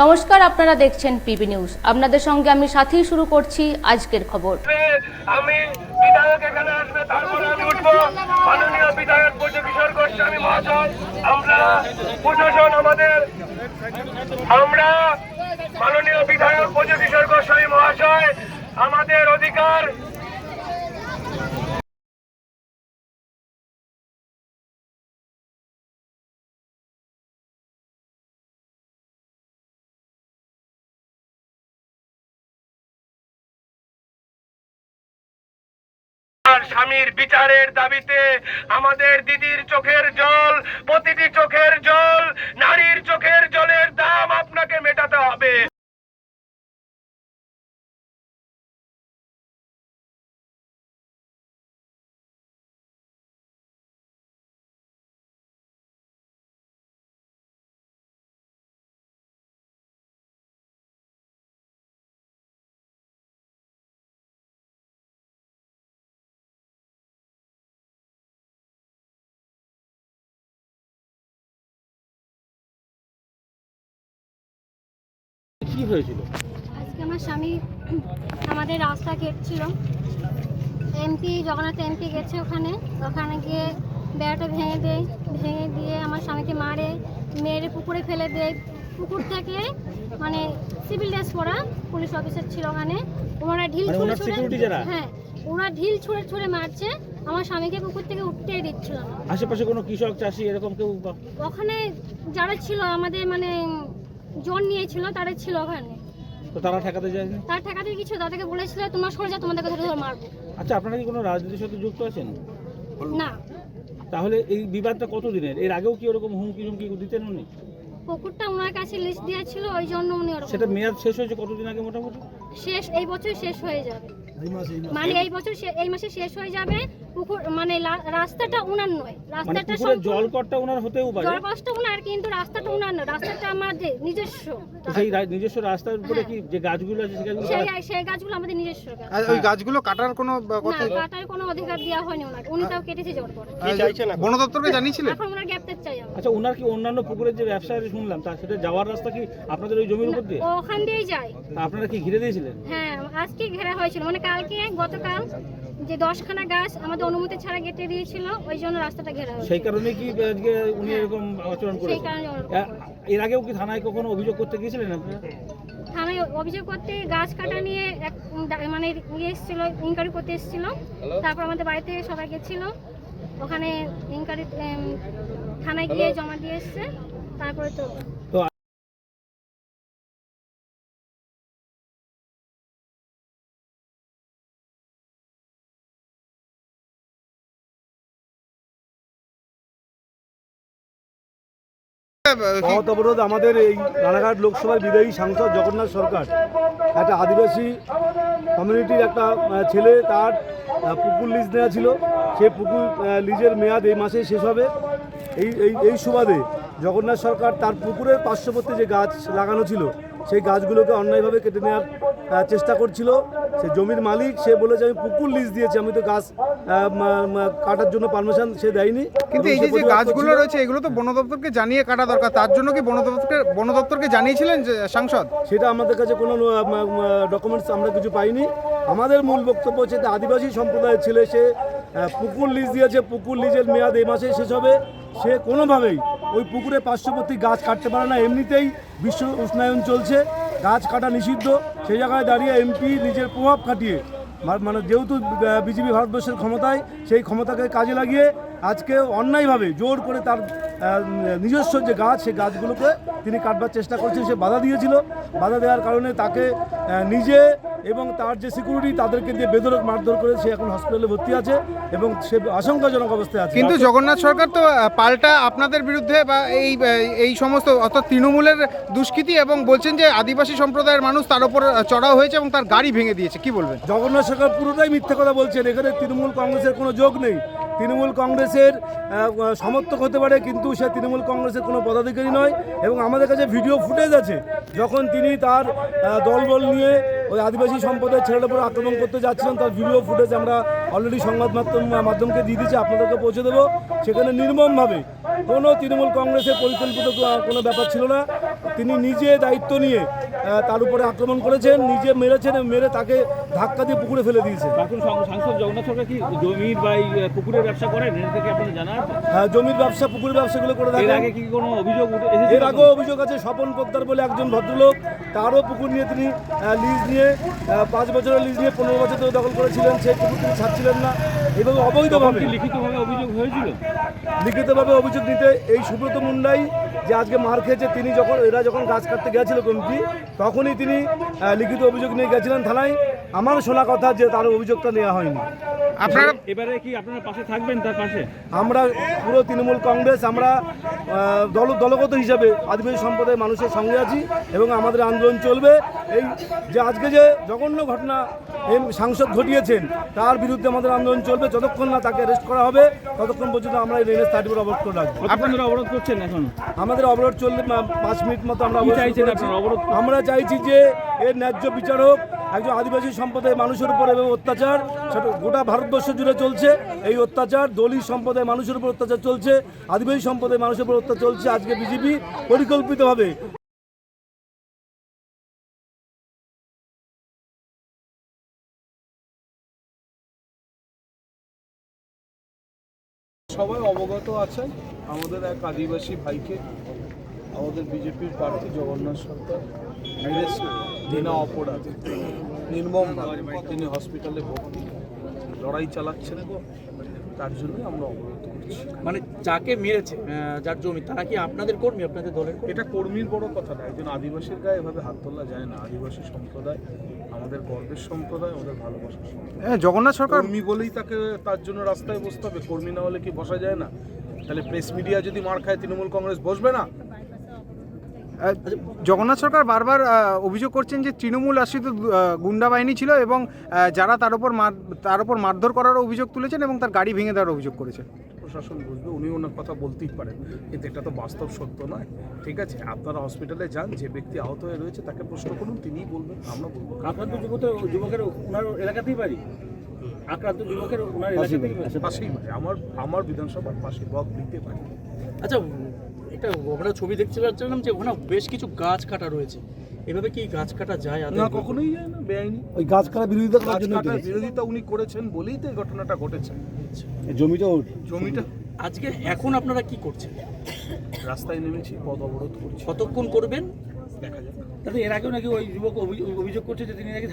নমস্কার, আপনারা দেখছেন পিবি নিউজ। আপনাদের সঙ্গে আমি সাথেই শুরু করছি আজকের খবর। আমি বিধায়ক এখানে আসবে, তারপরে আমি উঠবো। মাননীয় বিধায়ক ব্রজকিশোর গোস্বামী মহাশয়, আমরা প্রশাসন আমরা মাননীয় বিধায়ক ব্রজকিশোর গোস্বামী মহাশয় আমাদের অধিকার স্বামীর বিচারের দাবিতে আমাদের দিদির চোখের জল, প্রতিটি চোখের জল, নারীর চোখের জলের দাম আপনাকে মেটাতে হবে। কি হয়েছিল? আজকে আমার স্বামী আমাদের রাস্তা কেটছিল, জগন্নাথ এমপি গেছে ওখানে গিয়ে বেড়াটা ভেঙে দিয়ে আমার স্বামীকে মেরে পুকুরে ফেলে দেয়। পুকুর থেকে মানে সিভিল ড্রেস পরা পুলিশ অফিসার ছিল ওখানে, ওনারা ঢিল ছুঁড়ে মারছে। আমার স্বামীকে পুকুর থেকে উঠতেই দিচ্ছিল না। আশেপাশে কোনো কৃষক চাষি এরকম কেউ? ওখানে যারা ছিল আমাদের মানে জোর নিয়েছিল তারা ছিল ওখানে, তো তারা ঠেকাতে যায়নি? তারা ঠেকাতে কিছু তাদেরকে বলেছিল তোমরা সরে যাও, তোমাদেরকে ধরে মারবো। আচ্ছা, আপনারা কি কোনো রাজনীতির সাথে যুক্ত আছেন? না। তাহলে এই বিবাদটা কতদিনের? এর আগেও কি ওরকম হুমকি দিতেন উনি? পুকুরটা ওনার কাছে লিস্ট দেওয়া ছিল, ওই জন্য উনি ওরকম। সেটা মেয়াদ শেষ হয়েছে কতদিন আগে? মোটামুটি এই বছর শেষ হয়ে যাবে, মানে এই মাসে শেষ হয়ে যাবে। পুকুর মানে রাস্তাটা উনার নয়, রাস্তাটা জলকরটা উনার হতেও পারে, জলকরটা উনার, কিন্তু রাস্তাটা উনার নয়, রাস্তাটা আমাদের নিজস্ব। সেই নিজস্ব রাস্তার উপরে কি যে গাছগুলো আছে সেই গাছগুলো আমাদের নিজস্ব গাছ। আর ওই গাছগুলো কাটার কোনো কাটার কোনো অধিকার দেওয়া হয়নি ওনাকে, উনি তাও কেটেছে জোর করে। বন দপ্তরকে জানিয়েছিলেন? এখন ওনার গ্রেফতার চাই আমরা। আচ্ছা, ওনার কি অন্যান্য পুকুরের যে ব্যবসা শুনলাম তার সেটা যাওয়ার রাস্তা কি আপনাদের ওই জমির উপর দিয়ে? ওখান দিয়েই যায়। আপনারা কি ঘিরে দিয়েছিলেন? হ্যাঁ, আজকে ঘেরা হয়েছিল, মানে গতকাল যে 10খানা গাছ আমাদের অনুমতি ছাড়া কেটে দিয়েছিল, ওই জন্য রাস্তাটা ঘেরা হয়েছে। সেই কারণে কি আজকে উনি এরকম আচরণ করেছেন? সেই কারণে এর আগেও কি থানায় কখনো অভিযোগ করতে গিয়েছিলেন আপনারা? থানায় অভিযোগ করতে গাছ কাটা নিয়ে মানে এসেছিল, ইনকোয়ারি করতে এসেছিল। তারপর আমাদের বাড়িতে সবাই গেছিল, ওখানে ইনকোয়ারি থানায় গিয়ে জমা দিয়ে এসছে। তারপরে তো পথ অবরোধ আমাদের এই রানাঘাট লোকসভার বিদায়ী সাংসদ জগন্নাথ সরকার একটা আদিবাসী কমিউনিটির একটা ছেলে, তার পুকুর লিজ নেওয়া ছিল, সে পুকুর লিজের মেয়াদ এই মাসে শেষ হবে। এই সুবাদে জগন্নাথ সরকার তার পুকুরের পার্শ্ববর্তী যে গাছ লাগানো ছিল সেই গাছগুলোকে অন্যায়ভাবে কেটে নেওয়ার চেষ্টা করছিল। সে জমির মালিক, সে বলেছে আমি পুকুর লিজ দিয়েছি, আমি তো গাছ কাটার জন্য পারমিশন সে দেয়নি। কিন্তু এই যে গাছগুলো রয়েছে এগুলো তো বন দপ্তরকে জানিয়ে কাটা দরকার, তার জন্য কি বন দপ্তরকে জানিয়েছিলেন যে সাংসদ? সেটা আমাদের কাছে কোনো ডকুমেন্টস আমরা কিছু পাইনি। আমাদের মূল বক্তব্য হচ্ছে যে আদিবাসী সম্প্রদায়ের ছেলে, সে পুকুর লিজ দিয়েছে, পুকুর লিজের মেয়াদ এই মাসে শেষ হবে। সে কোনোভাবেই ওই পুকুরে পার্শ্ববর্তী গাছ কাটতে পারে না। এমনিতেই বিশ্ব উষ্ণায়ন চলছে, গাছ কাটা নিষিদ্ধ। সেই জায়গায় দাঁড়িয়ে এমপি নিজের প্রভাব খাটিয়ে, মানে যেহেতু বিজেপি ভারতবর্ষের ক্ষমতায়, সেই ক্ষমতাকে কাজে লাগিয়ে আজকে অন্যায়ভাবে জোর করে তার নিজস্ব যে গাছ, সেই গাছগুলোকে তিনি কাটবার চেষ্টা করছেন। সে বাধা দিয়েছিল, বাধা দেওয়ার কারণে তাকে নিজে এবং তার যে সিকিউরিটি তাদেরকে দিয়ে বেধড়ক মারধর করে সে এখন হসপিটালে ভর্তি আছে এবং সে আশঙ্কাজনক অবস্থায় আছে। কিন্তু জগন্নাথ সরকার তো পাল্টা আপনাদের বিরুদ্ধে বা এই সমস্ত অর্থাৎ তৃণমূলের দুষ্কৃতি এবং বলছেন যে আদিবাসী সম্প্রদায়ের মানুষ তার উপর চড়াও হয়েছে এবং তার গাড়ি ভেঙে দিয়েছে, কি বলবেন? জগন্নাথ সরকার পুরোটাই মিথ্যে কথা বলছেন। এখানে তৃণমূল কংগ্রেসের কোনো যোগ নেই। তৃণমূল কংগ্রেসের সমর্থক হতে পারে, কিন্তু সে তৃণমূল কংগ্রেসের কোনো পদাধিকারী নয়। এবং আমাদের কাছে ভিডিও ফুটেজ আছে যখন তিনি তার দলবল নিয়ে ওই আদিবাসী সম্প্রদায়ের ছেলেটার উপর আক্রমণ করতে যাচ্ছিলেন, তার ভিডিও ফুটেজ আমরা অলরেডি সংবাদ মাধ্যমকে দিয়ে দিচ্ছি, আপনাদেরকে পৌঁছে দেবো। সেখানে নির্মমভাবে কোনো তৃণমূল কংগ্রেসের পরিকল্পিত কোনো ব্যাপার ছিল না, তিনি নিজে দায়িত্ব নিয়ে তার উপরে আক্রমণ করেছেন, নিজে মেরেছেন, মেরে তাকে ধাক্কা দিয়ে পুকুরে ফেলে দিয়েছে। প্রাক্তন সাংসদ জগন্নাথ সরকার কি জমির বা এই পুকুরের ব্যবসা করেন? এটা থেকে আপনাদের জানা আছে? হ্যাঁ, জমির ব্যবসা, পুকুরের ব্যবসাগুলো করে এর থাকেন। আগে কি কোনো অভিযোগ এসেছে? এর আগেও অভিযোগ আছে, স্বপন পোদ্দার বলে একজন ভদ্রলোক, তারও পুকুর নিয়ে তিনি লিজ নিয়ে 5 বছরের লিজ নিয়ে 15 বছর ধরে দখল করেছিলেন, সেই পুকুর তিনি ছাড়ছিলেন না। এইভাবে অবৈধভাবে কি লিখিতভাবে অভিযোগ হয়েছিল? লিখিতভাবে অভিযোগ দিতে এই সুব্রত মুন্ডাই যে আজকে মার খেয়েছে, তিনি এরা যখন গাছ কাটতে গেছিল কমিটি, তখনই তিনি লিখিত অভিযোগ নিয়ে গেছিলেন থানায়। আমার শোনা কথা যে তার অভিযোগটা নেওয়া হয়নি। আপনারা এবারে কি আপনারা পাশে থাকবেন তার পাশে? আমরা পুরো তৃণমূল কংগ্রেস, আমরা দলগত হিসাবে আদিবাসী সম্প্রদায়ের মানুষের সঙ্গে আছি এবং আমাদের আন্দোলন চলবে। এই যে আজকে যে জঘন্য ঘটনা এই সাংসদ ঘটিয়েছেন, তার বিরুদ্ধে আমাদের আন্দোলন চলবে। যতক্ষণ না তাকে অ্যারেস্ট করা হবে, ততক্ষণ পর্যন্ত আমরা এই রেঞ্জ 30 অবরোধ করে রাখবো। আপনারা অবরোধ করছেন এখন? আমাদের অবরোধ চললে 5 মিনিট মতো আমরা কি অবরোধ চাইছেন করেছি। আপনারা? অবরোধ আমরা চাইছি যে এর ন্যায্য বিচার হোক। একজন আদিবাসী সম্প্রদায়ের মানুষের উপর এবং অত্যাচার, সেটা গোটা ভারতবর্ষ জুড়ে চলছে এই অত্যাচার। দলিত সম্প্রদায়ের মানুষের উপর অত্যাচার চলছে, আদিবাসী সম্প্রদায়ের মানুষের উপর অত্যাচার চলছে। আজকে বিজেপি পরিকল্পিতভাবে সবাই অবগত আছেন, আমাদের এক আদিবাসী ভাইকে আমাদের বিজেপির প্রার্থী জগন্নাথ সরকার মেরেছে বিনা অপরাধে, নির্মমভাবে। তিনি হসপিটালে ভর্তি, লড়াই চালাচ্ছেন, তার জন্যই আমরা অবরোধ করছি। মানে যাকে মেরেছে, যার জমি, তারা কি আপনাদের কর্মী, আপনাদের দলের? এটা কর্মীর বড় কথা না, একজন আদিবাসীর গায়ে এভাবে হাত তোলা যায় না। আদিবাসী সম্প্রদায় আমাদের গর্বের সম্প্রদায়, আমাদের ভালোবাসার সম্প্রদায়। জগন্নাথ সরকার কর্মী বলেই তার জন্য রাস্তায় বসতে হবে, কর্মী না হলে কি বসা যায় না? তাহলে প্রেস মিডিয়া যদি মার খায়, তৃণমূল কংগ্রেস বসবে না? জগন্নাথ সরকার বারবার অভিযোগ করছেন যে তৃণমূল আশ্রিত গুন্ডা বাহিনী ছিল এবং যারা তার উপর মারধর করার অভিযোগ তুলেছেন এবং তার গাড়ি ভেঙে দেওয়ার অভিযোগ করেছেন। প্রশাসন বুঝবে, উনি ওনার কথা বলতেই পারেন, কিন্তু এটা তো বাস্তব সত্য নয়। ঠিক আছে, আপনারা হসপিটালে যান, যে ব্যক্তি আহত হয়ে রয়েছে তাকে প্রশ্ন করুন, তিনিই বলবেন, আমরা বলবো। আক্রান্ত যুবকের ওনার এলাকাতেই বাড়ি? আক্রান্ত যুবকের ওনার এলাকাতেই বাড়ি? পাশেই বাড়ি, আমার বিধানসভার পাশে ব্লক দিতে পারি। আচ্ছা, একটা আমরা ছবি দেখতে পাচ্ছিলাম যে ওখানে বেশ কিছু গাছ কাটা রয়েছে, এভাবে কি গাছ কাটা যায়? না, কখনোই যায় না, বেআইনি। ওই গাছ কাটা বিরোধিতা করার গাছ জন্য কাটার বিরোধিতা উনি করেছেন বলেই তো এই ঘটনাটা ঘটেছে। জমিটা আজকে এখন আপনারা কি করছেন? রাস্তায় নেমেছি, পথ অবরোধ করছি, কতক্ষণ করবেন? দেখা যাক। তাতে এর আগেও নাকি ওই যুবক অভিযোগ করছে যে তিনি নাকি